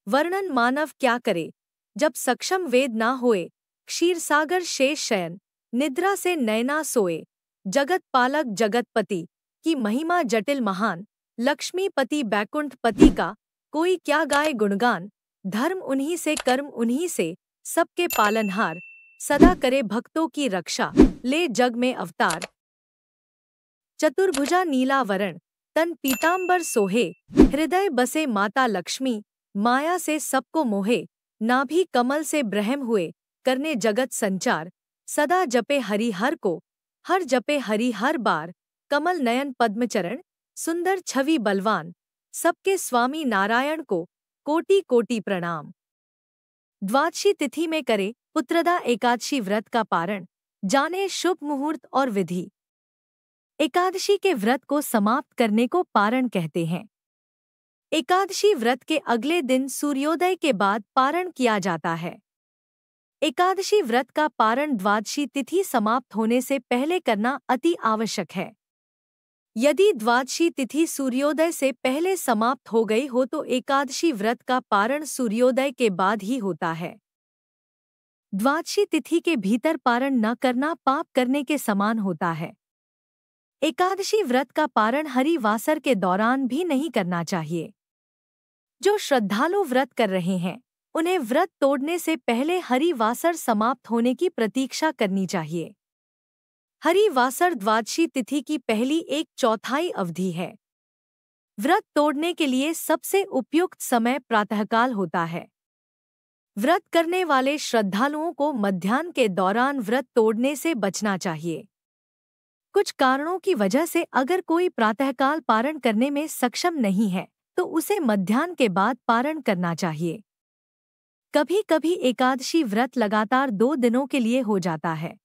वर्णन मानव क्या करे, जब सक्षम वेद ना होए। क्षीरसागर शेष शयन, निद्रा से नैना सोए। जगत पालक जगतपति, की महिमा जटिल महान। लक्ष्मीपति बैकुंठपति का, कोई क्या गाए गुणगान। धर्म उन्हीं से कर्म उन्हीं से, सबके पालनहार। सदा करे भक्तों की रक्षा, ले जग में अवतार। चतुर्भुजा नीला वरण, तन पीतांबर सोहे। हृदय बसे माता लक्ष्मी, माया से सबको मोहे। नाभि कमल से ब्रह्म हुए, करने जगत संचार। सदा जपे हरि हर को, हर जपे हरि हर बार। कमल नयन पद्मचरण, सुंदर छवि बलवान। सबके स्वामी नारायण को, कोटि कोटि प्रणाम। द्वादशी तिथि में करे पुत्रदा एकादशी व्रत का पारण, जाने शुभ मुहूर्त और विधि। एकादशी के व्रत को समाप्त करने को पारण कहते हैं। एकादशी व्रत के अगले दिन सूर्योदय के बाद पारण किया जाता है। एकादशी व्रत का पारण द्वादशी तिथि समाप्त होने से पहले करना अति आवश्यक है। यदि द्वादशी तिथि सूर्योदय से पहले समाप्त हो गई हो तो एकादशी व्रत का पारण सूर्योदय के बाद ही होता है। द्वादशी तिथि के भीतर पारण न करना पाप करने के समान होता है। एकादशी व्रत का पारण हरिवासर के दौरान भी नहीं करना चाहिए। जो श्रद्धालु व्रत कर रहे हैं, उन्हें व्रत तोड़ने से पहले हरिवासर समाप्त होने की प्रतीक्षा करनी चाहिए। हरिवासर द्वादशी तिथि की पहली 1/4 अवधि है। व्रत तोड़ने के लिए सबसे उपयुक्त समय प्रातःकाल होता है। व्रत करने वाले श्रद्धालुओं को मध्याह्न के दौरान व्रत तोड़ने से बचना चाहिए। कुछ कारणों की वजह से अगर कोई प्रातःकाल पारण करने में सक्षम नहीं है, तो उसे मध्याह्न के बाद पारण करना चाहिए। कभी कभी एकादशी व्रत लगातार 2 दिनों के लिए हो जाता है।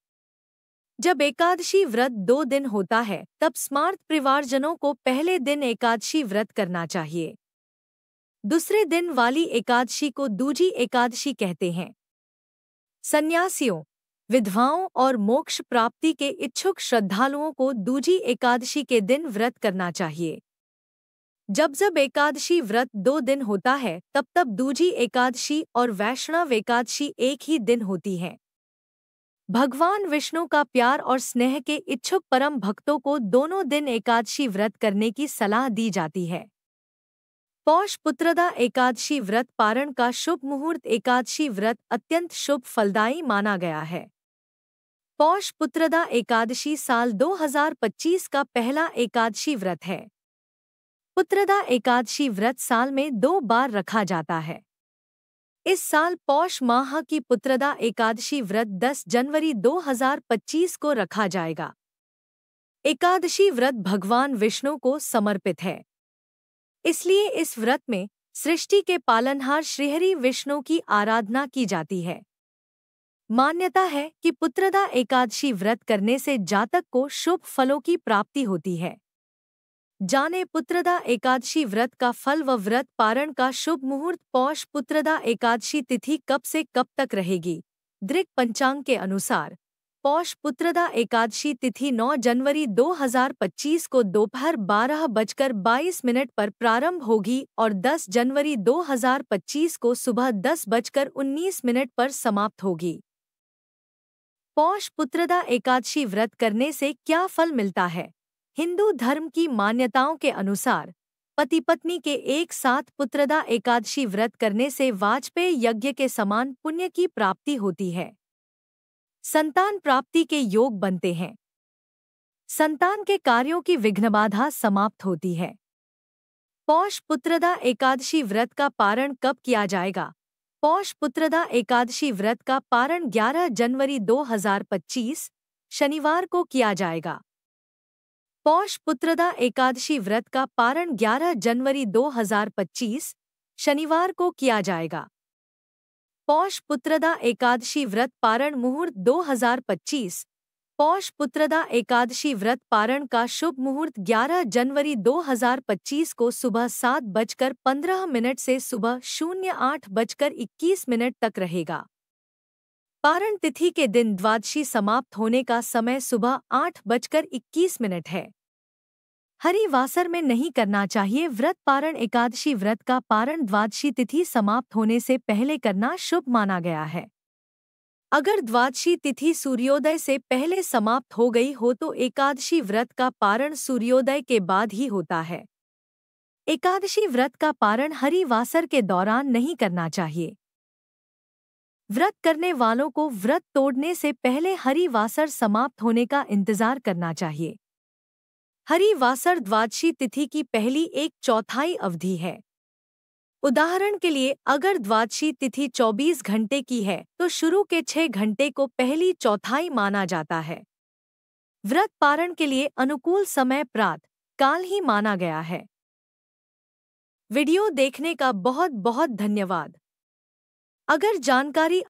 जब एकादशी व्रत 2 दिन होता है, तब स्मार्त परिवारजनों को पहले दिन एकादशी व्रत करना चाहिए। दूसरे दिन वाली एकादशी को दूजी एकादशी कहते हैं। सन्यासियों, विधवाओं और मोक्ष प्राप्ति के इच्छुक श्रद्धालुओं को दूजी एकादशी के दिन व्रत करना चाहिए। जब जब एकादशी व्रत 2 दिन होता है, तब तब दूजी एकादशी और वैष्णव एकादशी एक ही दिन होती है। भगवान विष्णु का प्यार और स्नेह के इच्छुक परम भक्तों को दोनों दिन एकादशी व्रत करने की सलाह दी जाती है। पौष पुत्रदा एकादशी व्रत पारण का शुभ मुहूर्त एकादशी व्रत अत्यंत शुभ फलदायी माना गया है। पौष पुत्रदा एकादशी साल 2025 का पहला एकादशी व्रत है। पुत्रदा एकादशी व्रत साल में 2 बार रखा जाता है। इस साल पौष माह की पुत्रदा एकादशी व्रत 10 जनवरी 2025 को रखा जाएगा। एकादशी व्रत भगवान विष्णु को समर्पित है, इसलिए इस व्रत में सृष्टि के पालनहार श्रीहरि विष्णु की आराधना की जाती है। मान्यता है कि पुत्रदा एकादशी व्रत करने से जातक को शुभ फलों की प्राप्ति होती है। जाने पुत्रदा एकादशी व्रत का फल व व्रत पारण का शुभ मुहूर्त। पौष पुत्रदा एकादशी तिथि कब से कब तक रहेगी? दृक पंचांग के अनुसार पौष पुत्रदा एकादशी तिथि 9 जनवरी 2025 को दोपहर 12:22 पर प्रारंभ होगी और 10 जनवरी 2025 को सुबह 10:19 पर समाप्त होगी। पौष पुत्रदा एकादशी व्रत करने से क्या फल मिलता है? हिंदू धर्म की मान्यताओं के अनुसार पति पत्नी के एक साथ पुत्रदा एकादशी व्रत करने से वाजपेय यज्ञ के समान पुण्य की प्राप्ति होती है। संतान प्राप्ति के योग बनते हैं। संतान के कार्यों की विघ्नबाधा समाप्त होती है। पौष पुत्रदा एकादशी व्रत का पारण कब किया जाएगा? पौष पुत्रदा एकादशी व्रत का पारण 11 जनवरी 2025 शनिवार को किया जाएगा। पौष पुत्रदा एकादशी व्रत का पारण 11 जनवरी 2025 शनिवार को किया जाएगा। पौष पुत्रदा एकादशी व्रत पारण मुहूर्त 2025। पौष पुत्रदा एकादशी व्रत पारण का शुभ मुहूर्त 11 जनवरी 2025 को सुबह 7:15 से सुबह 08:21 तक रहेगा। पारण तिथि के दिन द्वादशी समाप्त होने का समय सुबह 8:21 है। हरिवासर में नहीं करना चाहिए व्रत। पारण एकादशी व्रत का पारण द्वादशी तिथि समाप्त होने से पहले करना शुभ माना गया है। अगर द्वादशी तिथि सूर्योदय से पहले समाप्त हो गई हो तो एकादशी व्रत का पारण सूर्योदय के बाद ही होता है। एकादशी व्रत का पारण हरिवासर के दौरान नहीं करना चाहिए। व्रत करने वालों को व्रत तोड़ने से पहले हरिवासर समाप्त होने का इंतजार करना चाहिए। हरिवासर द्वादशी तिथि की पहली 1/4 अवधि है। उदाहरण के लिए अगर द्वादशी तिथि 24 घंटे की है तो शुरू के 6 घंटे को पहली चौथाई माना जाता है। व्रत पारण के लिए अनुकूल समय प्रातः काल ही माना गया है। वीडियो देखने का बहुत बहुत धन्यवाद। अगर जानकारी